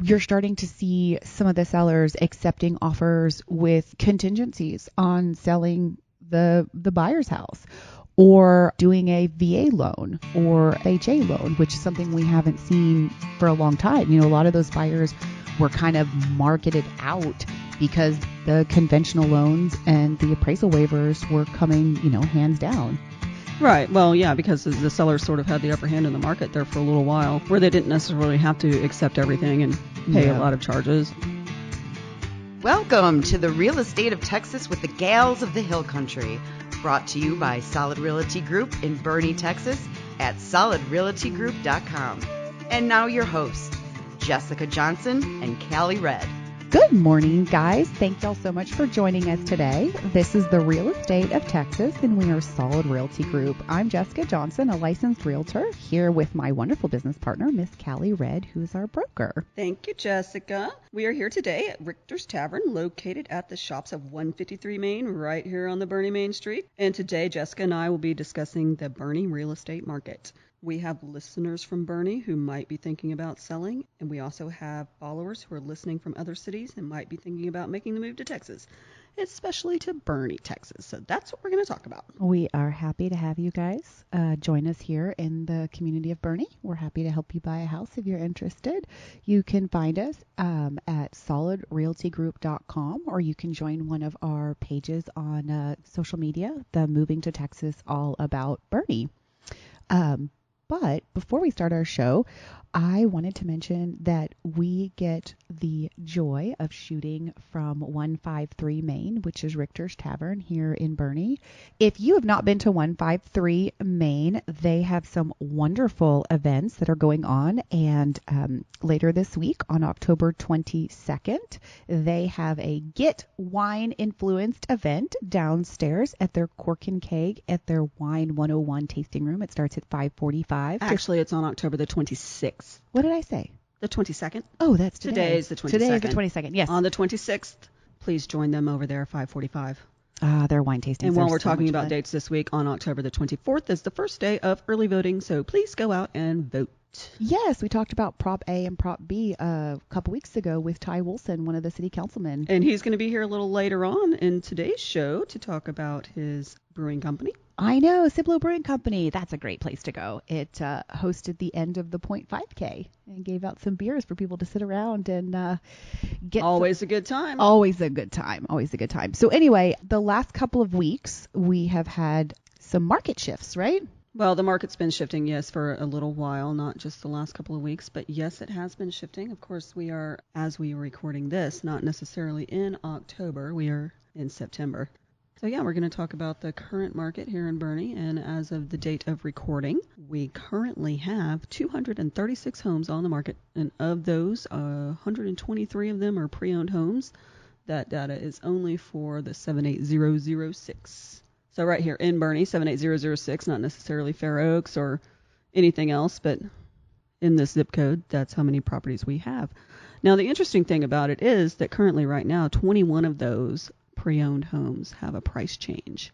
you're starting to see some of the sellers accepting offers with contingencies on selling the buyer's house, or doing a VA loan or HA loan, which is something we haven't seen for a long time. A lot of those buyers were kind of marketed out because the conventional loans and the appraisal waivers were coming, hands down. Right. Well, yeah, because the sellers sort of had the upper hand in the market there for a little while, where they didn't necessarily have to accept everything and pay a lot of charges. Welcome to the Real Estate of Texas with the Gals of the Hill Country, brought to you by Solid Realty Group in Boerne, Texas at solidrealtygroup.com. And now your hosts, Jessica Johnson and Cali Red. Good morning, guys. Thank y'all so much for joining us today. This is the Real Estate of Texas, and we are Solid Realty Group. I'm Jessica Johnson, a licensed realtor, here with my wonderful business partner, Miss Cali Red, who's our broker. Thank you, Jessica. We are here today at Richter's Tavern, located at the shops of 153 Main, right here on the Boerne Main Street. And today, Jessica and I will be discussing the Boerne real estate market. We have listeners from Boerne who might be thinking about selling, and we also have followers who are listening from other cities and might be thinking about making the move to Texas, especially to Boerne, Texas. So that's what we're going to talk about. We are happy to have you guys join us here in the community of Boerne. We're happy to help you buy a house if you're interested. You can find us at solidrealtygroup.com, or you can join one of our pages on social media, the Moving to Texas All About Boerne. But before we start our show, I wanted to mention that we get the joy of shooting from 153 Main, which is Richter's Tavern here in Boerne. If you have not been to 153 Main, they have some wonderful events that are going on. And later this week, on October 22nd, they have a Get Wine Influenced event downstairs at their Cork and Keg at their Wine 101 tasting room. It starts at 5:45. Actually, it's on October the 26th. What did I say? The 22nd. Oh, that's today. Today is the 22nd. Today is the 22nd, yes. On the 26th, please join them over there at 5:45. Their wine tasting. And while we're talking about dates this week, on October the 24th is the first day of early voting, so please go out and vote. Yes, we talked about Prop A and Prop B a couple weeks ago with Ty Wolosin, one of the city councilmen. And he's going to be here a little later on in today's show to talk about his brewing company. I know, Cibolo Brewing Company. That's a great place to go. It hosted the end of the 0.5K and gave out some beers for people to sit around and get. Always a good time. Always a good time. Always a good time. So anyway, the last couple of weeks, we have had some market shifts, right? Well, the market's been shifting, yes, for a little while, not just the last couple of weeks, but yes, it has been shifting. Of course, we are, as we are recording this, not necessarily in October, we are in September. So yeah, we're going to talk about the current market here in Boerne, and as of the date of recording, we currently have 236 homes on the market, and of those, 123 of them are pre-owned homes. That data is only for the 78006. So right here in Boerne, 78006, not necessarily Fair Oaks or anything else, but in this zip code, that's how many properties we have. Now, the interesting thing about it is that currently right now, 21 of those pre-owned homes have a price change.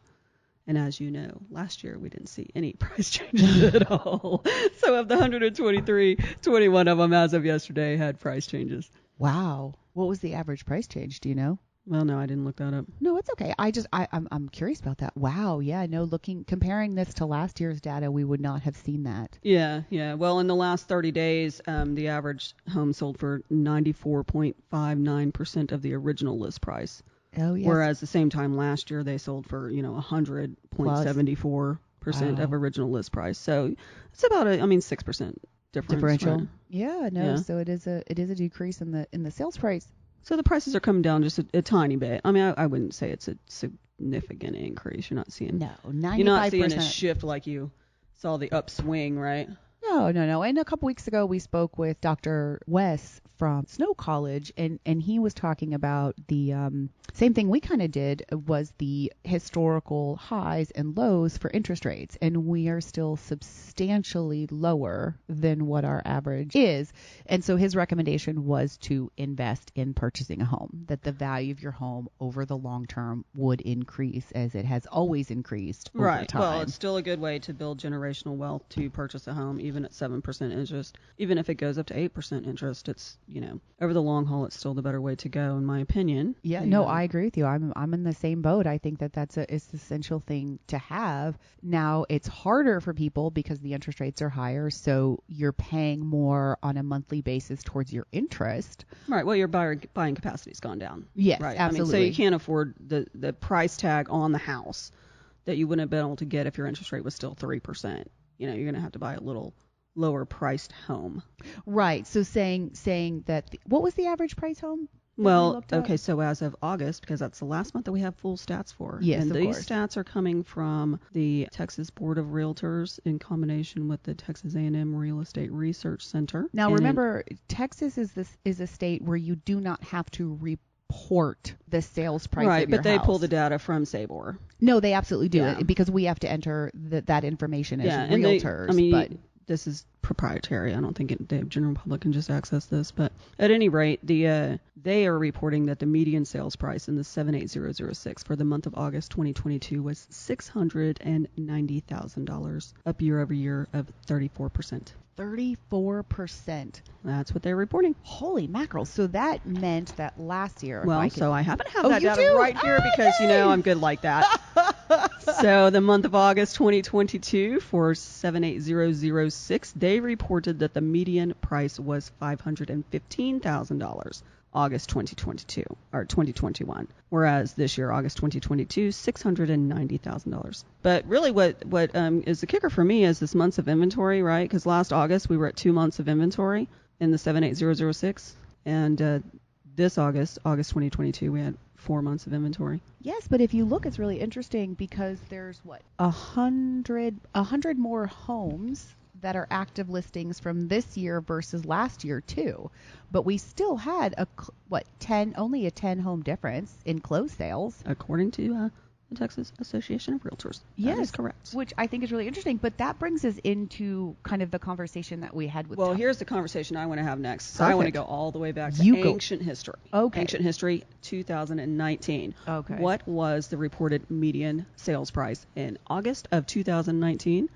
And as you know, last year we didn't see any price changes at all. So of the 123, 21 of them as of yesterday had price changes. Wow. What was the average price change? Do you know? Well, no, I didn't look that up. No, it's okay. I'm curious about that. Wow. Yeah. No, comparing this to last year's data, we would not have seen that. Yeah. Well, in the last 30 days, the average home sold for 94.59% of the original list price. Oh, yes. Whereas the same time last year, they sold for, 100.74% of original list price. So it's about 6% differential. Right? Yeah. No. Yeah. So it is a decrease in the sales price. So the prices are coming down just a tiny bit. I mean, I wouldn't say it's a significant increase. You're not seeing 95%. You're not seeing a shift like you saw the upswing, right? No. And a couple weeks ago, we spoke with Dr. Wes from Snow College, and he was talking about the same thing we kind of did, was the historical highs and lows for interest rates, and we are still substantially lower than what our average is. And so his recommendation was to invest in purchasing a home, that the value of your home over the long term would increase as it has always increased over time. Well, it's still a good way to build generational wealth to purchase a home, even even at 7% interest. Even if it goes up to 8% interest, it's, over the long haul, it's still the better way to go, in my opinion. Yeah, no, I agree with you. I'm in the same boat. I think it's an essential thing to have. Now, it's harder for people because the interest rates are higher, so you're paying more on a monthly basis towards your interest. Right. Well, your buying capacity's gone down. Yes, right. absolutely. So you can't afford the price tag on the house that you wouldn't have been able to get if your interest rate was still 3%. You're going to have to buy a little lower priced home. Right. So saying that, what was the average price home? Well, okay, so as of August, because that's the last month that we have full stats for. Yes, and of these course. stats are coming from the Texas Board of Realtors in combination with the Texas A&M Real Estate Research Center. Now, remember, Texas is a state where you do not have to report the sales price right, of your but they house. pull the data from Cibolo. No, they absolutely do Yeah. it because we have to enter that information as and realtors. but this is proprietary. I don't think the general public can just access this. But at any rate, they are reporting that the median sales price in the 78006 for the month of August 2022 was $690,000, up year over year of 34%. 34%. That's what they're reporting. Holy mackerel. So that meant that last year... Well, so I happen to have that you data do? right here because, I'm good like that. So the month of August 2022 for 78006, they reported that the median price was $515,000. August 2022 or 2021, whereas this year, August 2022, $690,000. But really, what is the kicker for me is this months of inventory, right? Because last August we were at 2 months of inventory in the 78006, and this August 2022, we had 4 months of inventory. Yes, but if you look, it's really interesting because there's 100 more homes that are active listings from this year versus last year too. But we still had only a 10 home difference in closed sales. According to the Texas Association of Realtors. Yes, that is correct. Which I think is really interesting. But that brings us into kind of the conversation that we had with Well, here's the conversation I want to have next. So Perfect. I want to go all the way back to ancient history. Okay. Ancient history, 2019. Okay. What was the reported median sales price in August of 2019,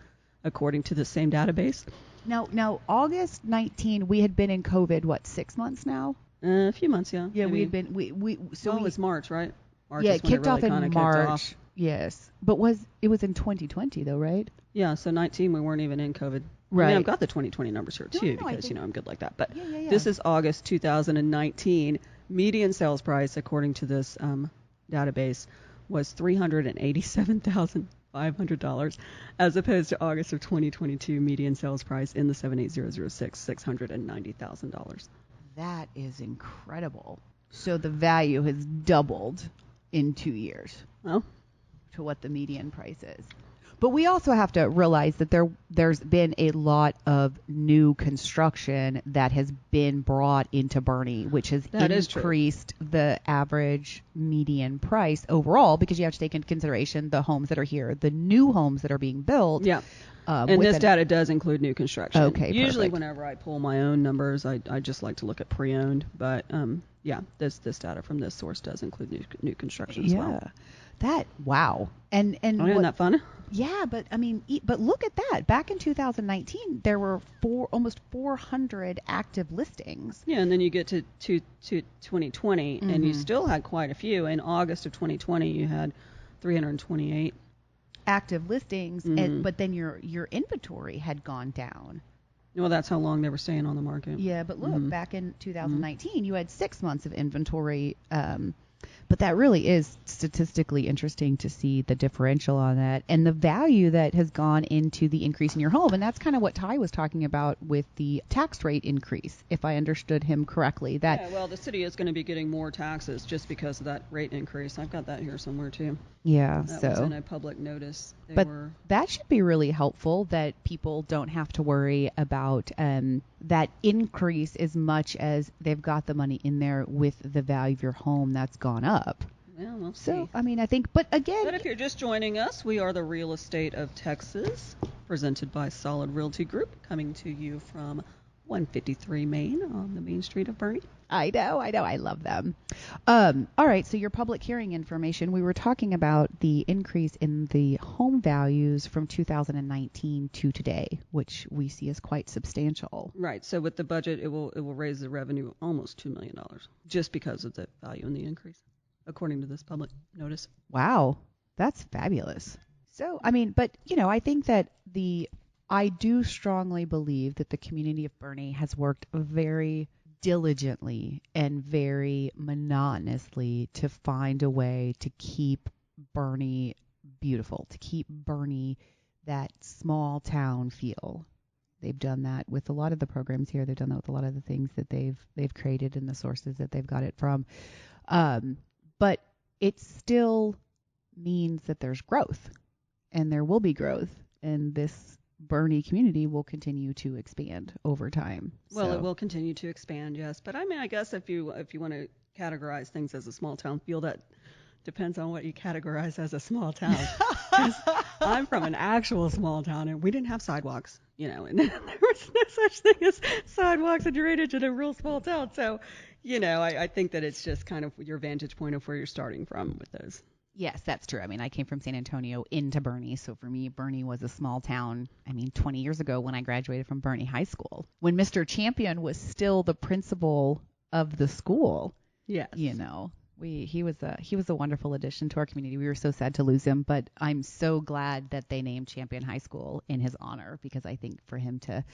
according to the same database? Now, August 19, we had been in COVID, 6 months now? A few months, yeah. Yeah, maybe. we had been. It was March, right? March yeah, is it when kicked really off in kinda March. kicked off. Yes, but it was in 2020 though, right? Yeah, so 19 we weren't even in COVID. Right. I mean, I've got the 2020 numbers here too because I'm good like that. But this is August 2019. Median sales price, according to this database, was $387,500, as opposed to August of 2022 median sales price in the 78006, $690,000. That is incredible. So the value has doubled in 2 years. Well, to what the median price is. But we also have to realize that there's been a lot of new construction that has been brought into Boerne, which has increased the average median price overall, because you have to take into consideration the homes that are here, the new homes that are being built. Yeah. And this data does include new construction. Okay, usually perfect. Whenever I pull my own numbers, I just like to look at pre-owned. But this data from this source does include new construction as well. Wow. And isn't that fun? Yeah, but I mean, but look at that. Back in 2019, there were almost 400 active listings. Yeah, and then you get to 2020, and you still had quite a few. In August of 2020, you had 328 active listings, but then your inventory had gone down. Well, that's how long they were staying on the market. Yeah, but look, back in 2019, you had 6 months of inventory. But that really is statistically interesting to see the differential on that and the value that has gone into the increase in your home. And that's kind of what Ty was talking about with the tax rate increase, if I understood him correctly. Well, the city is going to be getting more taxes just because of that rate increase. I've got that here somewhere, too. Yeah, that was in a public notice. That should be really helpful, that people don't have to worry about that increase as much as they've got the money in there with the value of your home that's gone up. Well, we'll see. So, I mean, I think, but again... But if you're just joining us, we are the Real Estate of Texas, presented by Solid Realty Group, coming to you from 153 Main on the main street of Boerne. I know. I love them. All right. So your public hearing information, we were talking about the increase in the home values from 2019 to today, which we see as quite substantial. Right. So with the budget, it will raise the revenue almost $2 million just because of the value and the increase, according to this public notice. Wow. That's fabulous. So, I mean, but, I think that I do strongly believe that the community of Boerne has worked very diligently and very monotonously to find a way to keep Boerne beautiful, to keep Boerne that small town feel. They've done that with a lot of the programs here. They've done that with a lot of the things that they've created and the sources that they've got it from. But it still means that there's growth, and there will be growth, and this Boerne community will continue to expand over time. Well, it will continue to expand, yes. But I mean, I guess if you want to categorize things as a small town feel, that depends on what you categorize as a small town. I'm from an actual small town, and we didn't have sidewalks, and there was no such thing as sidewalks and drainage in a real small town. So, I think that it's just kind of your vantage point of where you're starting from with those. Yes, that's true. I mean, I came from San Antonio into Boerne, so for me, Boerne was a small town. 20 years ago when I graduated from Boerne High School, when Mr. Champion was still the principal of the school. Yes. He was a wonderful addition to our community. We were so sad to lose him, but I'm so glad that they named Champion High School in his honor, because I think for him to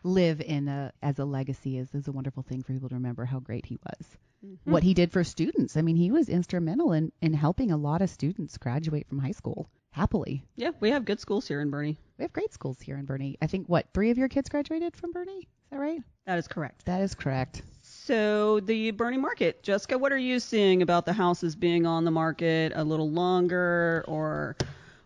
live as a legacy is a wonderful thing for people to remember how great he was. Mm-hmm. What he did for students. He was instrumental in helping a lot of students graduate from high school happily. Yeah, we have good schools here in Boerne. We have great schools here in Boerne. I think, 3 of your kids graduated from Boerne? Is that right? That is correct. That is correct. So the Boerne market, Jessica, what are you seeing about the houses being on the market a little longer, or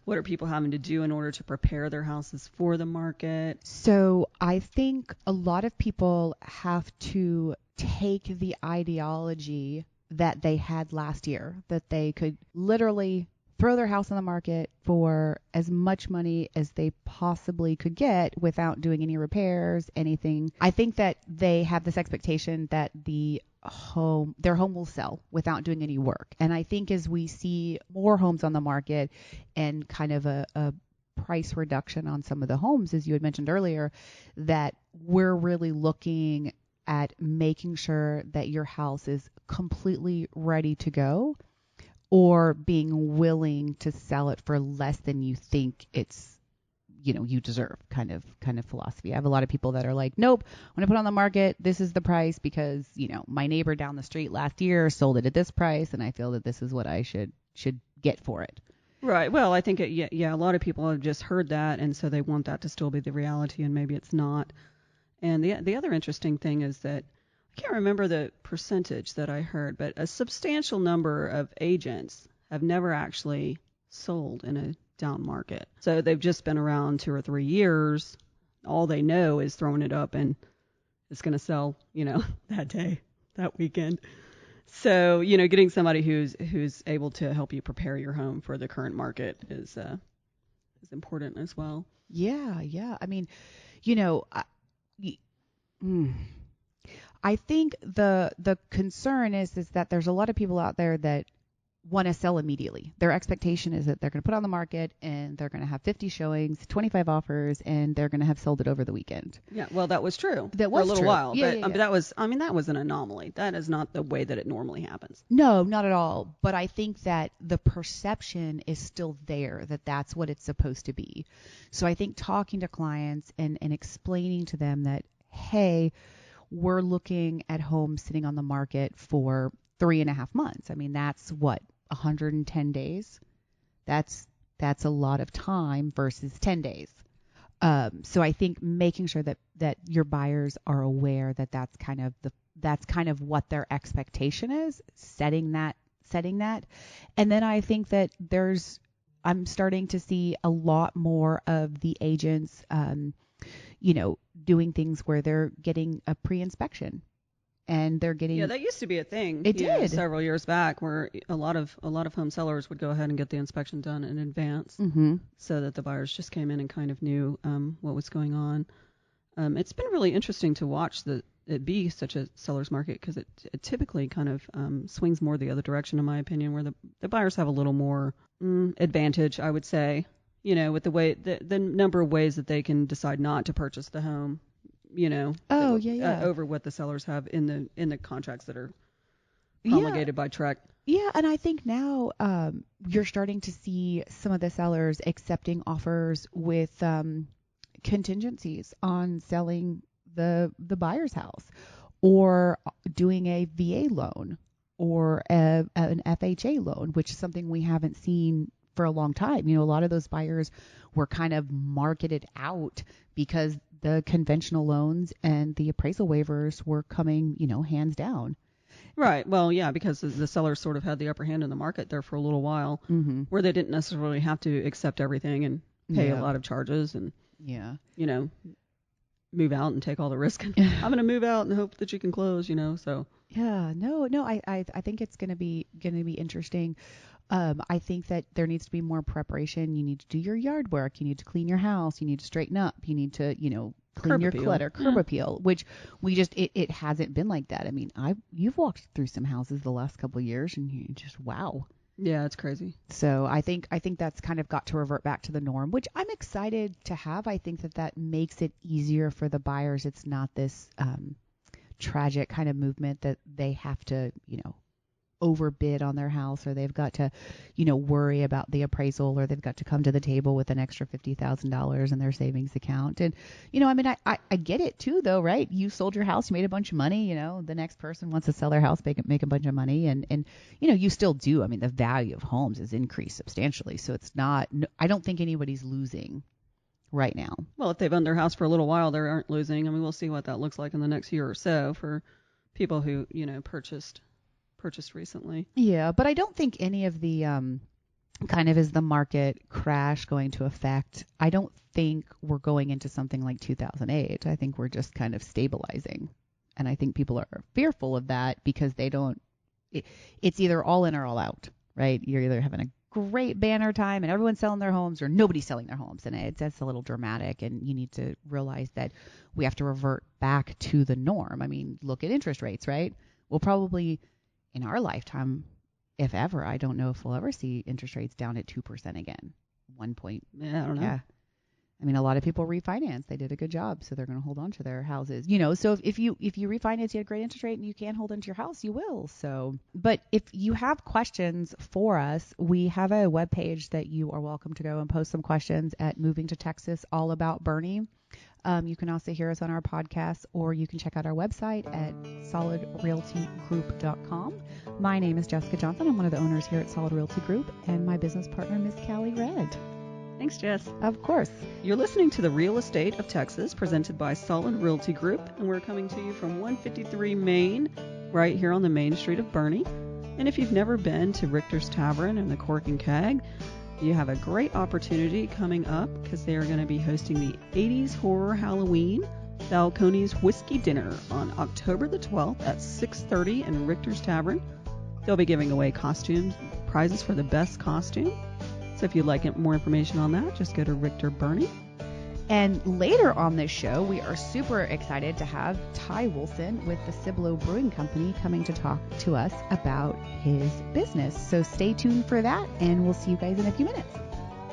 what are people having to do in order to prepare their houses for the market? So I think a lot of people have to take the ideology that they had last year, that they could literally throw their house on the market for as much money as they possibly could get without doing any repairs, anything. I think that they have this expectation that their home will sell without doing any work. And I think as we see more homes on the market and kind of a price reduction on some of the homes, as you had mentioned earlier, that we're really looking at making sure that your house is completely ready to go, or being willing to sell it for less than you think it's, you deserve kind of philosophy. I have a lot of people that are like, nope, when I put it on the market, this is the price because, my neighbor down the street last year sold it at this price, and I feel that this is what I should get for it. Right. Well, I think a lot of people have just heard that, and so they want that to still be the reality, and maybe it's not. And the other interesting thing is that I can't remember the percentage that I heard, but a substantial number of agents have never actually sold in a down market. So they've just been around 2 or 3 years. All they know is throwing it up and it's going to sell, that day, that weekend. So, getting somebody who's able to help you prepare your home for the current market is important as well. Yeah. I think the concern is that there's a lot of people out there that want to sell immediately. Their expectation is that they're going to put it on the market and they're going to have 50 showings, 25 offers, and they're going to have sold it over the weekend. Yeah, well, that was true for a little true. while. Yeah, but that was an anomaly. That is not the way that it normally happens. No, not at all. But I think that the perception is still there that that's what it's supposed to be. So I think talking to clients and explaining to them that, hey, we're looking at homes sitting on the market for 3.5 months. That's what, 110 days? That's a lot of time versus 10 days. So I think making sure that your buyers are aware that that's kind of what their expectation is, setting that. And then I think that I'm starting to see a lot more of the agents, doing things where they're getting a pre-inspection. And they're getting. Yeah, that used to be a thing. It did several years back, where a lot of home sellers would go ahead and get the inspection done in advance, mm-hmm. so that the buyers just came in and kind of knew what was going on. it's been really interesting to watch it be such a seller's market, because it typically kind of swings more the other direction, in my opinion, where the buyers have a little more advantage, I would say, with the number of ways that they can decide not to purchase the home, over what the sellers have in the contracts that are promulgated by TREC. Yeah, and I think now you're starting to see some of the sellers accepting offers with contingencies on selling the buyer's house, or doing a VA loan or an FHA loan, which is something we haven't seen for a long time. A lot of those buyers were kind of marketed out because the conventional loans and the appraisal waivers were coming, hands down. Right. Well, yeah, because the sellers sort of had the upper hand in the market there for a little while, where they didn't necessarily have to accept everything and pay a lot of charges and, move out and take all the risk. I'm going to move out and hope that you can close, so. Yeah, no, I think it's going to be interesting. I think that there needs to be more preparation. You need to do your yard work. You need to clean your house. You need to straighten up. You need to, clean your clutter, curb appeal, which it hasn't been like that. I mean, you've walked through some houses the last couple of years and you just, wow. Yeah, it's crazy. So I think that's kind of got to revert back to the norm, which I'm excited to have. I think that makes it easier for the buyers. It's not this tragic kind of movement that they have to, overbid on their house, or they've got to, worry about the appraisal, or they've got to come to the table with an extra $50,000 in their savings account. And, I get it too, though, right? You sold your house, you made a bunch of money, the next person wants to sell their house, make a bunch of money. And, you still do. I mean, the value of homes has increased substantially. So it's not, I don't think anybody's losing right now. Well, if they've owned their house for a little while, they aren't losing. I mean, we'll see what that looks like in the next year or so for people who, purchased recently. Yeah, but I don't think any of the kind of is the market crash going to affect. I don't think we're going into something like 2008. I think we're just kind of stabilizing. And I think people are fearful of that because they don't, it's either all in or all out, right? You're either having a great banner time and everyone's selling their homes, or nobody's selling their homes. And that's a little dramatic. And you need to realize that we have to revert back to the norm. I mean, look at interest rates, right? We'll probably, in our lifetime, if ever, I don't know if we'll ever see interest rates down at 2% again. 1 point. Yeah, I don't know. Yeah. I mean, a lot of people refinance. They did a good job, so they're going to hold on to their houses. So if you refinance, you had a great interest rate and you can hold into your house, you will. So, but if you have questions for us, we have a webpage that you are welcome to go and post some questions at Moving to Texas, All About Boerne. You can also hear us on our podcast, or you can check out our website at solidrealtygroup.com. My name is Jessica Johnson. I'm one of the owners here at Solid Realty Group, and my business partner, Miss Cali Red. Thanks, Jess. Of course. You're listening to The Real Estate of Texas, presented by Solid Realty Group, and we're coming to you from 153 Main, right here on the main street of Boerne. And if you've never been to Richter's Tavern and the Cork and Keg, you have a great opportunity coming up, because they are going to be hosting the 80s Horror Halloween Falcone's Whiskey Dinner on October the 12th at 6:30 in Richter's Tavern. They'll be giving away costumes, prizes for the best costume. So if you'd like more information on that, just go to Richter Boerne. And later on this show, we are super excited to have Ty Wolosin with the Cibolo Brewing Company coming to talk to us about his business. So stay tuned for that, and we'll see you guys in a few minutes.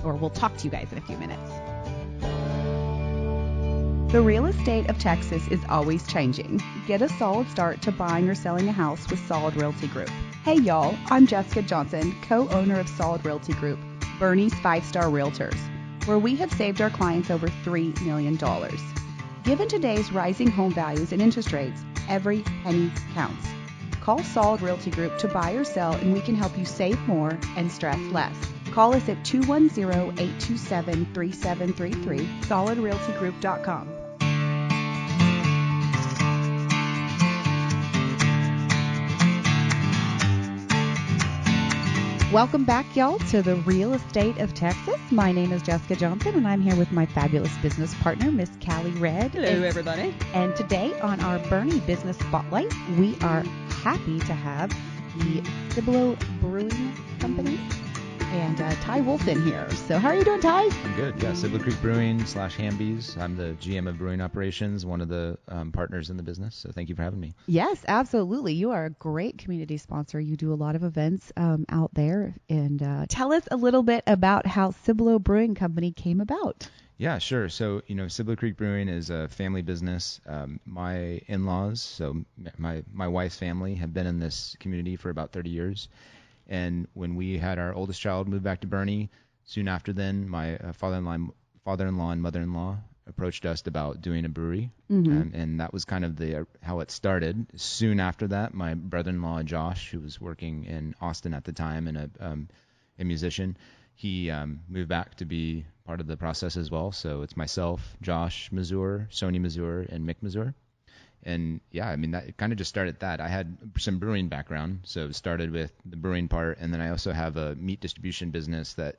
Or we'll talk to you guys in a few minutes. The real estate of Texas is always changing. Get a solid start to buying or selling a house with Solid Realty Group. Hey y'all, I'm Jessica Johnson, co-owner of Solid Realty Group, Boerne's 5-star realtors, where we have saved our clients over $3 million. Given today's rising home values and interest rates, every penny counts. Call Solid Realty Group to buy or sell, and we can help you save more and stress less. Call us at 210-827-3733, solidrealtygroup.com. Welcome back, y'all, to the Real Estate of Texas. My name is Jessica Johnson, and I'm here with my fabulous business partner, Miss Cali Red. Hello, everybody. And today on our Boerne Business Spotlight, we are happy to have the Cibolo Brewing Company and Ty Wolosin here. So how are you doing, Ty? I'm good. Yeah, Cibolo Creek Brewing / Hamby's. I'm the GM of Brewing Operations, one of the partners in the business. So thank you for having me. Yes, absolutely. You are a great community sponsor. You do a lot of events out there. And tell us a little bit about how Cibolo Brewing Company came about. Yeah, sure. So, Cibolo Creek Brewing is a family business. My in-laws, so my wife's family, have been in this community for about 30 years. And when we had our oldest child move back to Boerne, soon after then, my father-in-law and mother-in-law approached us about doing a brewery. Mm-hmm. And that was kind of how it started. Soon after that, my brother-in-law, Josh, who was working in Austin at the time and a musician, he moved back to be part of the process as well. So it's myself, Josh Mazur, Sony Mazur, and Mick Mazur. And yeah, I mean, that kind of just started that. I had some brewing background, so it started with the brewing part, and then I also have a meat distribution business that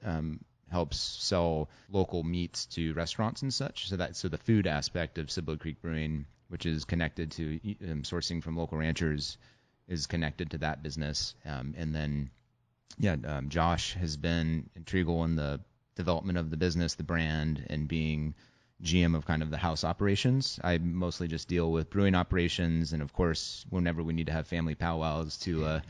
helps sell local meats to restaurants and such. So the food aspect of Cibolo Creek Brewing, which is connected to sourcing from local ranchers, is connected to that business. And then Josh has been integral in the development of the business, the brand, and being GM of kind of the house operations. I mostly just deal with brewing operations, and of course, whenever we need to have family powwows to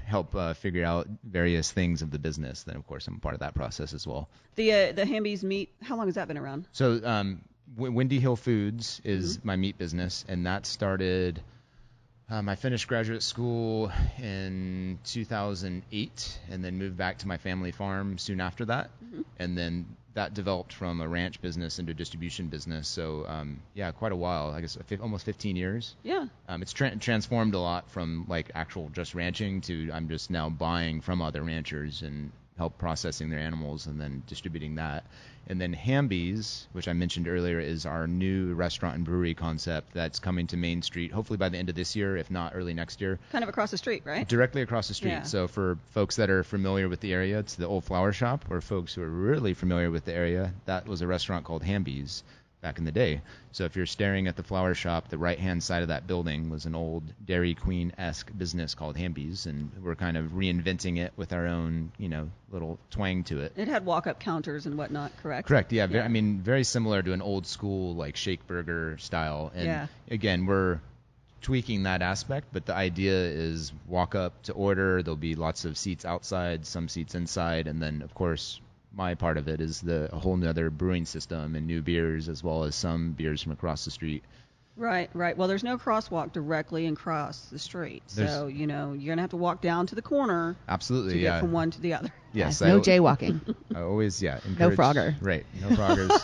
help figure out various things of the business, then of course I'm part of that process as well. The Hamby's meat, how long has that been around? So Windy Hill Foods is my meat business, and that started. I finished graduate school in 2008 and then moved back to my family farm soon after that. Mm-hmm. And then that developed from a ranch business into a distribution business. So, quite a while, I guess almost 15 years. Yeah. It's transformed a lot from like actual just ranching to I'm just now buying from other ranchers and help processing their animals and then distributing that. And then Hamby's, which I mentioned earlier, is our new restaurant and brewery concept that's coming to Main Street, hopefully by the end of this year, if not early next year. Kind of across the street, right? Directly across the street. Yeah. So for folks that are familiar with the area, it's the old flower shop. Or folks who are really familiar with the area, that was a restaurant called Hamby's back in the day. So if you're staring at the flower shop, the right-hand side of that building was an old Dairy Queen-esque business called Hamby's, and we're kind of reinventing it with our own, little twang to it. It had walk-up counters and whatnot, correct? Correct, yeah. Very similar to an old school, like, shake burger style. And again, we're tweaking that aspect, but the idea is walk up to order. There'll be lots of seats outside, some seats inside, and then, of course, my part of it is a whole nother brewing system and new beers as well as some beers from across the street. Right. Well, there's no crosswalk directly across the street. So, you're going to have to walk down to the corner. Absolutely, to get from one to the other. Yes. No jaywalking. I always, No frogger. Right. No froggers.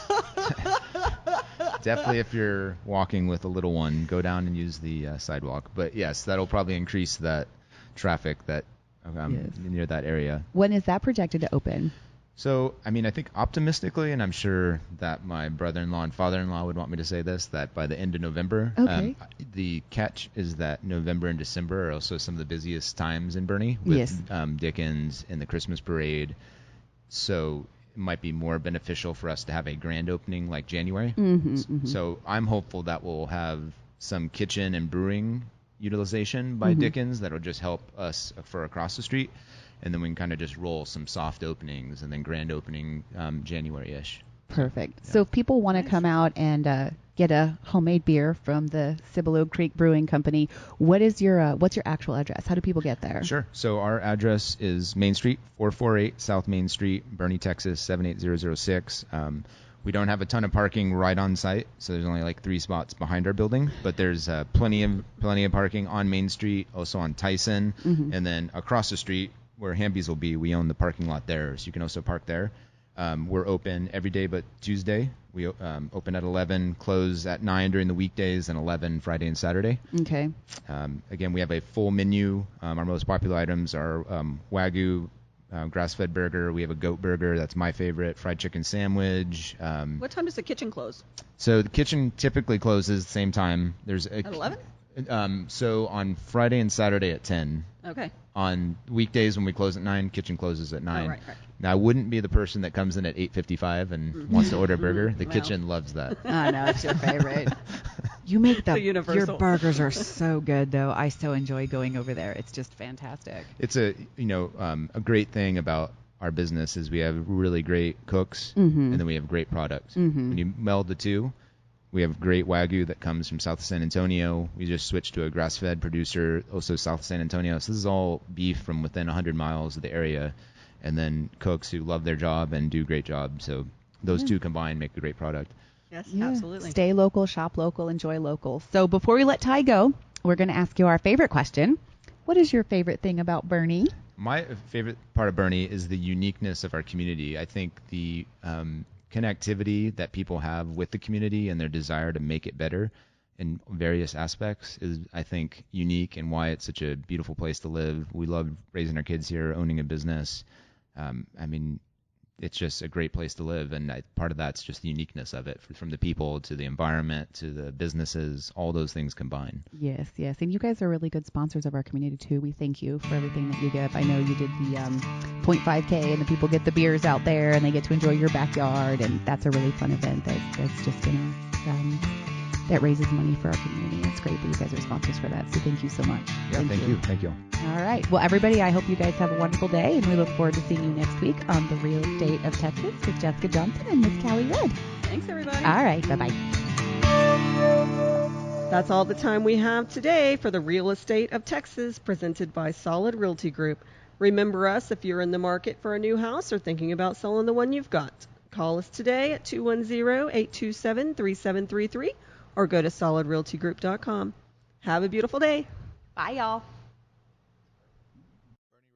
Definitely if you're walking with a little one, go down and use the sidewalk. But yes, that'll probably increase that traffic near that area. When is that projected to open? So, I think optimistically, and I'm sure that my brother-in-law and father-in-law would want me to say this, that by the end of November. Okay. The catch is that November and December are also some of the busiest times in Boerne with Dickens and the Christmas parade. So it might be more beneficial for us to have a grand opening like January. Mm-hmm. So I'm hopeful that we'll have some kitchen and brewing utilization by Dickens that will just help us for across the street. And then we can kind of just roll some soft openings and then grand opening January-ish. Perfect. Yeah. So if people want to come out and get a homemade beer from the Cibolo Creek Brewing Company, what's your actual address? How do people get there? Sure. So our address is Main Street, 448 South Main Street, Boerne, Texas, 78006. We don't have a ton of parking right on site, so there's only like 3 spots behind our building, but there's plenty of parking on Main Street, also on Tyson, and then across the street where Hamby's will be, we own the parking lot there, so you can also park there. We're open every day but Tuesday. We open at 11, close at 9 during the weekdays, and 11 Friday and Saturday. Okay. Again, we have a full menu. Our most popular items are Wagyu grass-fed burger. We have a goat burger. That's my favorite. Fried chicken sandwich. What time does the kitchen close? So the kitchen typically closes the same time. At 11? So on Friday and Saturday at 10. Okay. On weekdays when we close at 9, kitchen closes at 9. Oh, right. Now, I wouldn't be the person that comes in at 8:55 and wants to order a burger. The kitchen loves that. I know, it's your favorite. You make your burgers are so good, though. I so enjoy going over there. It's just fantastic. It's a great thing about our business is we have really great cooks, Mm-hmm. and then we have great products. Mm-hmm. When you meld the two, we have great Wagyu that comes from south of San Antonio. We just switched to a grass-fed producer, also south of San Antonio. So this is all beef from within 100 miles of the area, and then cooks who love their job and do a great job. So those two combined make a great product. Yes, Yeah. absolutely. Stay local, shop local, enjoy local. So before we let Ty go, we're going to ask you our favorite question. What is your favorite thing about Boerne? My favorite part of Boerne is the uniqueness of our community. I think the connectivity that people have with the community and their desire to make it better in various aspects is, I think, unique, and why it's such a beautiful place to live. We love raising our kids here, owning a business. I mean, it's just a great place to live, and part of that's just the uniqueness of it, from the people to the environment to the businesses, all those things combined. Yes, yes. And you guys are really good sponsors of our community, too. We thank you for everything that you give. I know you did the 0.5K, and the people get the beers out there, and they get to enjoy your backyard, and that's a really fun event that's just going to that raises money for our community. It's great that you guys are sponsors for that, so thank you so much. Yeah, thank you. Thank you. All right. Well, everybody, I hope you guys have a wonderful day, and we look forward to seeing you next week on The Real Estate of Texas with Jessica Johnson and Miss Cali Red. Thanks, everybody. All right. Bye-bye. That's all the time we have today for The Real Estate of Texas, presented by Solid Realty Group. Remember us if you're in the market for a new house or thinking about selling the one you've got. Call us today at 210-827-3733 or go to solidrealtygroup.com. Have a beautiful day. Bye, y'all.